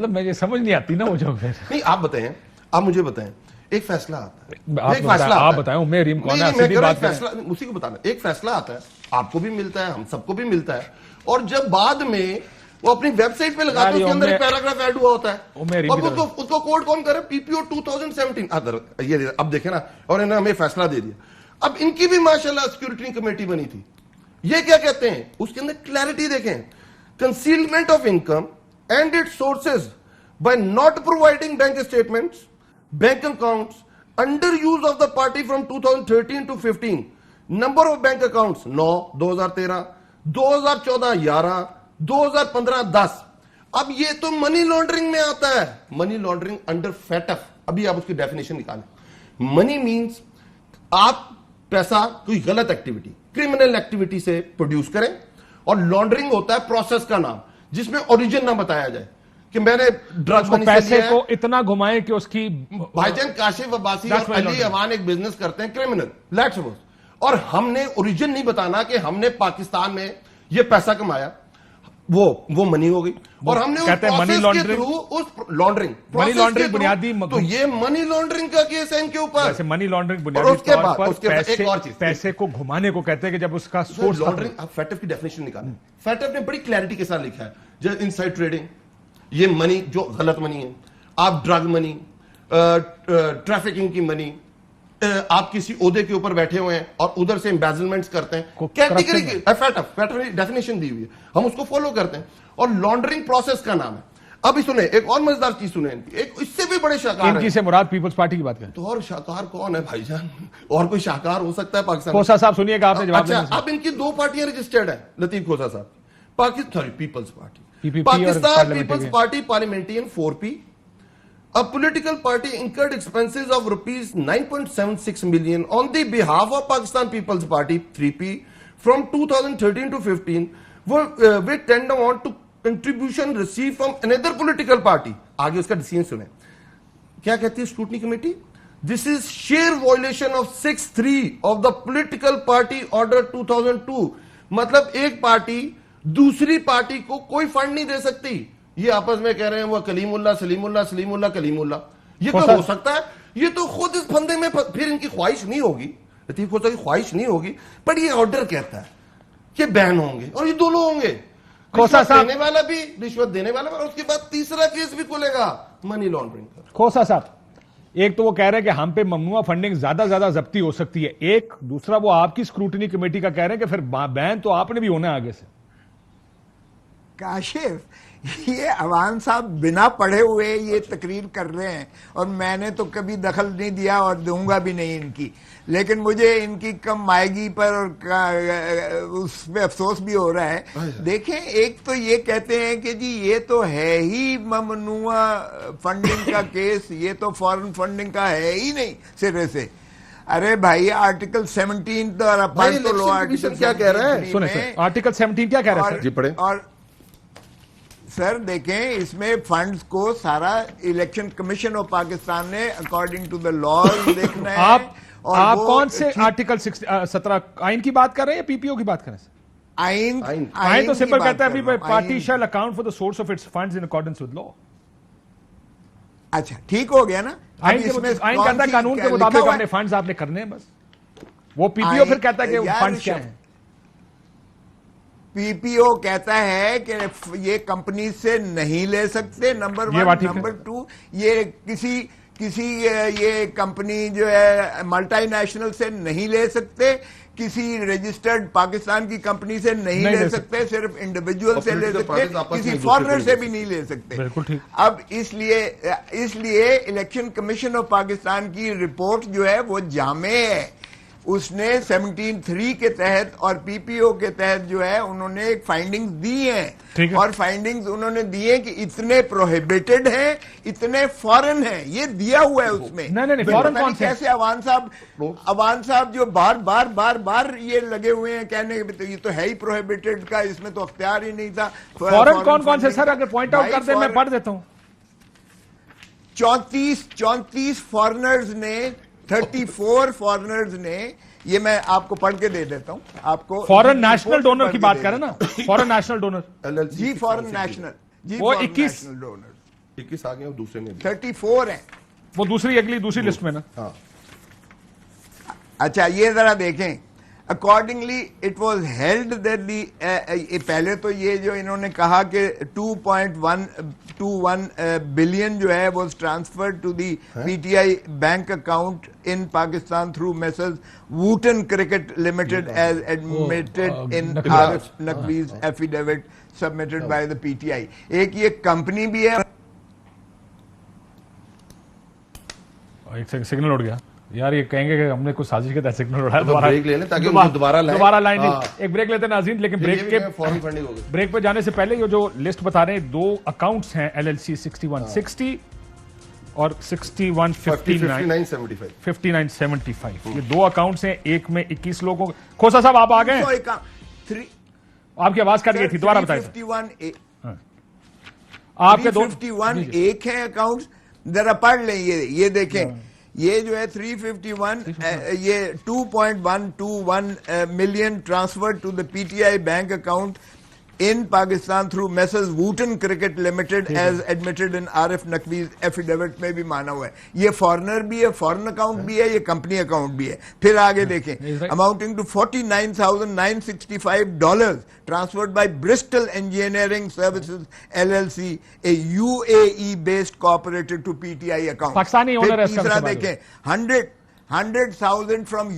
मतलब मुझे समझ नहीं आती ना मुझे। फिर नहीं, आप बताएं, आप मुझे बताएं, एक फैसला आता है, आप बताएं उम्मे रीम कौन है, सीधी बात फैसला उसी को बताना। एक फैसला आता है, आपको भी मिलता है, हम सबको भी मिलता है, और जब बाद में वो अपनी वेबसाइट पे लगाते हैं, उसके अंदर एक पैराग्राफ ऐड हुआ होता है, अब उसको कोड कौन करे? पीपीओ 2017। ये अब देखे ना, और इन्होंने हमें फैसला दे दिया। अब इनकी भी माशाल्लाह सिक्योरिटी कमेटी बनी थी, ये क्या कहते हैं उसके अंदर क्लैरिटी देखें, concealment of income and its sources by not providing bank statements, bank accounts, under use of the party from 2013 to 15, number of bank accounts 9 2013, 2014 11, 2015 10। अब ये तो मनी लॉन्ड्रिंग में आता है, मनी लॉन्ड्रिंग अंडर फैटफ। अभी आप उसकी डेफिनेशन निकालें। मनी मींस आप पैसा कोई गलत एक्टिविटी, क्रिमिनल एक्टिविटी से प्रोड्यूस करें, और लॉन्ड्रिंग होता है प्रोसेस का नाम जिसमें ओरिजिन ना बताया जाए कि मैंने ड्रग्स पैसे को इतना घुमाए कि उसकी भाईजान काशिफ अब्बासी और अली अवान एक बिजनेस करते हैं क्रिमिनल, लेट्स सपोज, और हमने ओरिजिन नहीं बताना कि हमने पाकिस्तान में ये पैसा कमाया, वो मनी हो गई, और हमने कहते हैं मनी लॉन्ड्रिंग, उस लॉन्ड्रिंग मनी लॉन्ड्रिंग बुनियादी, तो ये मनी लॉन्ड्रिंग का केस है इनके ऊपर। जैसे मनी लॉन्ड्रिंग बुनियादी तौर पर पैसे को घुमाने को कहते हैं कि जब उसका सोर्स लॉन्ड्रिंग। आप फैटफ की डेफिनेशन निकालें, फैटफ ने बड़ी क्लैरिटी के साथ लिखा है, जैसे इनसाइड ट्रेडिंग, ये मनी जो गलत मनी है, आप ड्रग मनी, ट्रैफिकिंग की मनी, आप किसी ओहदे के ऊपर बैठे हुए हैं और उधर से एम्बेजलमेंट्स करते हैं, कैटेगरी की फैटफ ने डेफिनेशन दी हुई है, हम उसको फॉलो करते हैं, और लॉन्ड्रिंग प्रोसेस का नाम है। अभी सुने एक और मजेदार चीज सुने, एक इससे भी बड़े शाहकार इनकी से मुराद पीपल्स पार्टी की बात करें तो, और शाहकार कौन है भाईजान? और कोई शाहकार हो सकता है पाकिस्तान? खोसा साहब सुनिएगा, आपने जवाब अच्छा, अब इनकी दो पार्टियां रजिस्टर्ड है, Latif Khosa sahab, Pakistan People's Party, Pakistan People's Party parliamentarian 4P, a political party incurred expenses of rupees 9.76 million on the behalf of Pakistan People's Party 3P from 2013 to 15 with 10 amount to contribution received from another political party। आगे उसका decision सुने, क्या कहती है scrutiny committee? This is sheer violation of 6(3) of the political party order 2002। मतलब एक party दूसरी party को कोई फंड नहीं दे सकती। ये आपस में कह रहे हैं वो कलीमुल्ला सलीमुल्ला सलीमुल्ला कलीमुल्ला, ये कब हो सकता है? ये तो खुद इस फंदे में फिर इनकी ख्वाहिश नहीं होगी, लतीफ खोसा की ख्वाहिश नहीं होगी, पर ये ऑर्डर कहता है कि बैन होंगे, और ये दोनों होंगे, खोसा साहब देने वाला भी, रिश्वत देने वाला, और उसके बाद तीसरा केस भी खुलेगा मनी लॉन्ड्रिंग का। खोसा साहब, एक तो वो कह रहे हैं कि हम पे ममनुआ फंडिंग ज्यादा जब्ती हो सकती है, एक दूसरा वो आपकी स्क्रूटनी कमेटी का कह रहे हैं कि फिर बैन तो आपने भी होना है आगे से। काशिफ, ये अवान साहब बिना पढ़े हुए ये तकरीर कर रहे हैं, और मैंने तो कभी दखल नहीं दिया और दूंगा भी नहीं इनकी, लेकिन मुझे इनकी कम मायगी पर और उस पे अफसोस भी हो रहा है। देखें, एक तो ये कहते हैं कि जी ये तो है ही ममनुआ फंडिंग का केस, ये तो फॉरेन फंडिंग का है ही नहीं सिरे से। अरे भाई, आर्टिकल 17 तो और अपन तो लो आर्टिकल क्या कह रहे हैं, सुने सर, आर्टिकल 17 क्या कह रहा है? जी पढ़े। और सर देखें, इसमें फंड्स को सारा इलेक्शन कमीशन ऑफ पाकिस्तान ने अकॉर्डिंग टू द लॉज देखना है। आप कौन से आर्टिकल 17 आइन की बात कर रहे हैं या पीपीओ की बात कर रहे हैं? आइन तो सिंपल कहता है party shall account for the source of its funds in accordance with law. अच्छा, ठीक हो गया ना। आइन कहता है कानून के मुताबिक अपने फंड्स आपने करने हैं, बस। वो पीपीओ फिर कहता है कि फंड्स क्या है। पीपीओ कहता है कि ये कंपनी से नहीं ले सकते, नंबर 1। नंबर 2, ये किसी ये कंपनी जो है मल्टीनेशनल से नहीं ले सकते, किसी रजिस्टर्ड पाकिस्तान की कंपनी से नहीं ले सकते, सिर्फ इंडिविजुअल से ले सकते, किसी फॉरेनर से भी नहीं ले सकते। बिल्कुल ठीक। अब इसलिए इलेक्शन कमीशन ऑफ पाकिस्तान की रिपोर्ट जो है वो जामे है। उसने 17(3) के तहत और पीपीओ के तहत जो है उन्होंने एक फाइंडिंग्स दी हैं, और फाइंडिंग्स उन्होंने दी है कि इतने प्रोहिबिटेड हैं, इतने फॉरेन हैं, ये दिया हुआ है उसमें। नहीं, फॉरेन कौन से? कैसे अवान साहब जो बार ये लगे हुए हैं कहने के ये तो है ही प्रोहिबिटेड का, इसमें तो अख्तियार ही नहीं था। फॉरेन कौन से सर, अगर पॉइंट आउट कर दे, मैं पढ़ देता हूं। 34 फॉरेनर्स ने, 34 फॉरेनर्स ने, ये मैं आपको पढ़ के दे देता हूं आपको। फॉरेन नेशनल डोनर की बात करें ना, फॉरेन नेशनल डोनर जी, फॉरेन नेशनल, जी, वो 21 डोनर 21 आ गए और दूसरे ने 34 है। वो अगली दूसरी लिस्ट में ना। हाँ। अच्छा ये जरा देखें, accordingly it was held that the, पहले तो ये जो इन्होंने कहा कि 2.121 बिलियन जो है वो transferred to the PTI bank account in Pakistan through Messrs Wootton Cricket Limited as admitted in Arif Naqvi's affidavit submitted by the PTI. एक ये कंपनी भी है। एक सिग्नल उड़ गया यार, ये कहेंगे कि हमने कुछ साजिश के तहत सिग्नल उड़ाया। ब्रेक ले लें ताकि दोबारा लाइन एक ब्रेक लेते हैं नाज़रीन, लेकिन ब्रेक पे जाने से पहले ये जो लिस्ट बता रहे हैं, 2 अकाउंट्स हैं LLC 6160 और 5975। ये 2 अकाउंट्स हैं, एक में 21 लोगों। खोसा साहब आप आ गए? आपकी आवाज कट गई थी, दोबारा बताइए। 351 आपके 351 एक है अकाउंट, जरा पढ़ लें ये देखें। ये जो है 351 ये 2.121 million transfer to the PTI bank account in Pakistan through Messrs Wootton Cricket Limited as admitted in Arif Naqvi's affidavit में भी माना हुआ है। ये फॉरनर भी है, फॉरेन अकाउंट भी है, ये कंपनी अकाउंट भी है। फिर आगे देखें, amounting to $49,965 transferred by Bristol Engineering Services LLC, a UAE based corporated to PTI account. Pakistani owner है। तीसरा देखें, 100,000 फ्रॉम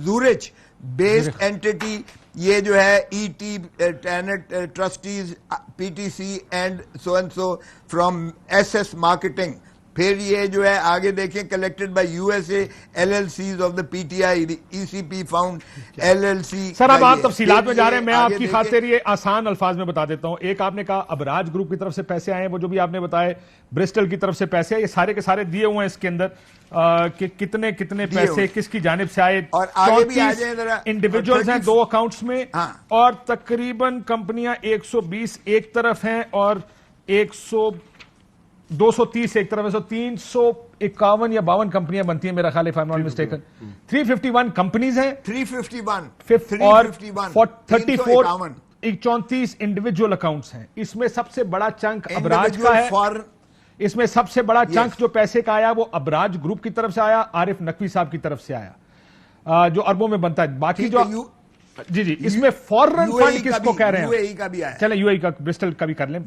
ज़ूरिच बेस्ड एंटिटी, ये जो है ET Tenet trustees PTC and so from SS marketing. फिर ये जो है आगे देखें, collected by USA LLCs of the PTI, ECP found LLC। Sir अब आप तफसीलात में जा रहे हैं, मैं आपकी खातिर ये आसान अल्फाज में बता देता हूं। एक आपने कहा अबराज ग्रुप की तरफ से पैसे आए, वो जो भी आपने बताए ब्रिस्टल की तरफ से पैसे आए, ये सारे के सारे दिए हुए हैं इसके अंदर कि कितने कितने पैसे किसकी जानिब से आए। और आगे भी आ जाए जरा, इंडिविजुअल्स हैं 2 अकाउंट्स में। हाँ। और तकरीबन कंपनियां 120 एक तरफ हैं और 230 एक तरफ है, 351 या 52 कंपनियां बनती हैं मेरा ख्याल, if I am not mistaken. 351 companies हैं, 351 और 34 इंडिविजुअल अकाउंट्स हैं। इसमें सबसे बड़ा चंक अबराज का है। इसमें सबसे बड़ा चंक जो पैसे का आया वो अबराज ग्रुप की तरफ से आया, आरिफ नकवी साहब की तरफ से आया, जो अरबों में बनता है। बाकी जो जी इसमें फॉरेन फंड किसको कह रहे हैं? UAE का भी आया। चले UAE का, ब्रिस्टल का भी कर लें।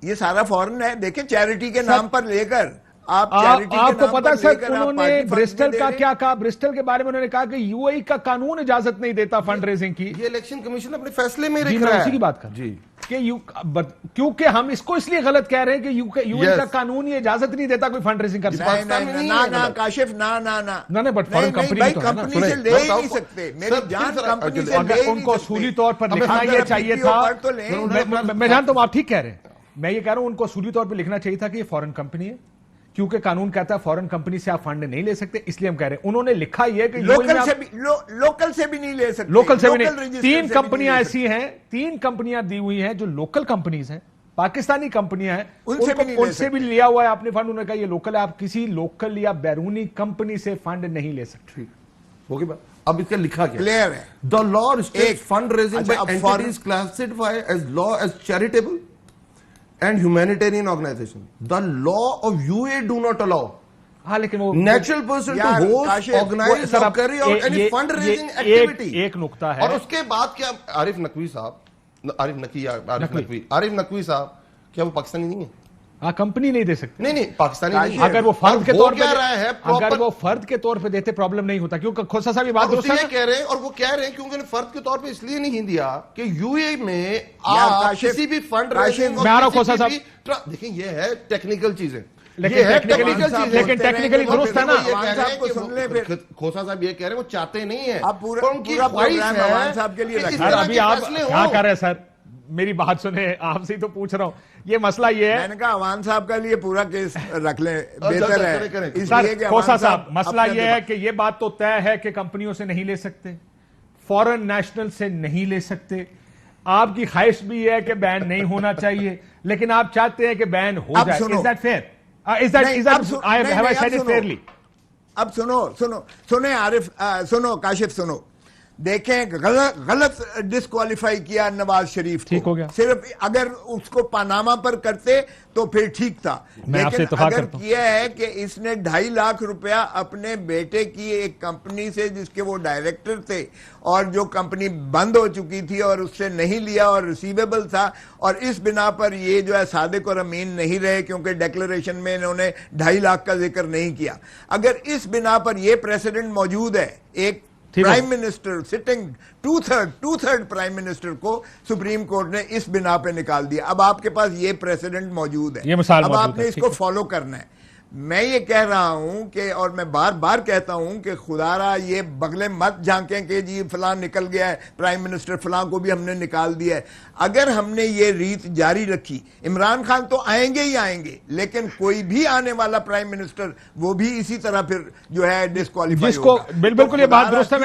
ये सारा फॉरेन है। देखें, चैरिटी के नाम पर लेकर आपको पता सर उन्होंने ब्रिस्टल का क्या कहा? ब्रिस्टल के बारे में उन्होंने कहा कि UAE का कानून इजाजत नहीं देता फंड रेजिंग की। ये इलेक्शन कमीशन अपने फैसले में रख रहा है। उसी की बात कर जी कि क्योंकि हम इसको इसलिए गलत कह रहे हैं कि UAE का कानून ये इजाजत नहीं देता कोई फंड रेजिंग कर सकता। ना काशिफ ना बट फॉरेन कंपनी से ले ही नहीं सकते। मेरी जान कंपनी से ले उनको असूली तौर पर लिखना ये चाहिए था। मैं जानता हूं आप ठीक कह रहे हैं, मैं ये कह रहा हूं उनको असूली तौर पर लिखना चाहिए था कि ये फॉरेन कंपनी है, क्योंकि कानून कहता है फॉरेन कंपनी से आप फंड नहीं ले सकते, इसलिए हम कह रहे हैं। उन्होंने लिखा यह कि लोकल से भी नहीं ले सकते। लोकल से भी नहीं। 3 कंपनियां ऐसी हैं, 3 कंपनियां दी हुई हैं जो लोकल कंपनीज हैं, पाकिस्तानी कंपनियां हैं, उनसे भी लिया हुआ है आपने फंड। उन्होंने कहा ये लोकल है, आप किसी लोकल या बैरूनी कंपनी से फंड नहीं ले सकते। होगी बात। अब इसका लिखा क्या? क्लियर है। The law restricts fund raising by entities classified as law as charitable and humanitarian organization. The law of UAE do not allow. हाँ, लेकिन वो natural person to host, organize or carry out any fundraising activity. एक नुक्ता है। और उसके बाद क्या आरिफ नकवी साहब, आरिफ नकवी साहब क्या वो पाकिस्तानी नहीं है? हाँ, कंपनी नहीं दे सकती। नहीं पाकिस्तानी नहीं। अगर वो फर्द के तौर पे है, अगर वो फर्द के तौर पे देते प्रॉब्लम नहीं होता। क्योंकि खोसा साहब ये बात कह रहे हैं, और वो कह रहे हैं क्योंकि फर्द के तौर पे इसलिए नहीं दिया कि UAE में आप किसी भी फंड खोसा साहब देखिए ये है टेक्निकल चीजें, लेकिन टेक्निकली दुरुस्त है ना। खोसा साहब ये कह रहे हैं वो चाहते नहीं है, उनकी ख्वाहिश है। अभी आप क्या कर रहे हैं सर? मेरी बात सुने, आपसे ही तो पूछ रहा हूं। ये मसला ये है, मैंने कहा अवान साहब का लिए पूरा केस रख ले, बेहतर है। इसलिए खोसा साहब मसला ये है कि ये बात तो तय है कि कंपनियों से नहीं ले सकते, फॉरेन नेशनल से नहीं ले सकते। आपकी ख्वाहिश भी है कि बैन नहीं होना चाहिए, लेकिन आप चाहते हैं कि बैन हो जाए। Is that fair? अब सुनो आरिफ, सुनो काशिफ, सुनो देखें, गलत डिस्क्वालीफाई किया नवाज शरीफ को। ठीक हो गया। सिर्फ अगर उसको पनामा पर करते तो फिर ठीक था, लेकिन अगर किया है कि इसने 2.5 लाख रुपया अपने बेटे की एक कंपनी से जिसके वो डायरेक्टर थे और जो कंपनी बंद हो चुकी थी और उससे नहीं लिया और रिसीवेबल था, और इस बिना पर ये जो है सादिक और अमीन नहीं रहे क्योंकि डिक्लेरेशन में इन्होंने 2.5 लाख का जिक्र नहीं किया। अगर इस बिना पर ये प्रेसिडेंट मौजूद है, एक prime minister sitting two third prime minister को सुप्रीम कोर्ट ने इस बिना पे निकाल दिया। अब आपके पास ये प्रेसिडेंट मौजूद है, अब आपने इसको फॉलो करना है। मैं ये कह रहा हूं कि, और मैं बार बार कहता हूं कि खुदारा ये बगले मत झांकें कि जी फलां निकल गया है, प्राइम मिनिस्टर फलां को भी हमने निकाल दिया है। अगर हमने ये रीत जारी रखी, इमरान खान तो आएंगे ही आएंगे, लेकिन कोई भी आने वाला प्राइम मिनिस्टर वो भी इसी तरह फिर जो है डिस्क्वालीफाई होगा। बिल्कुल ये बात दुरुस्त है।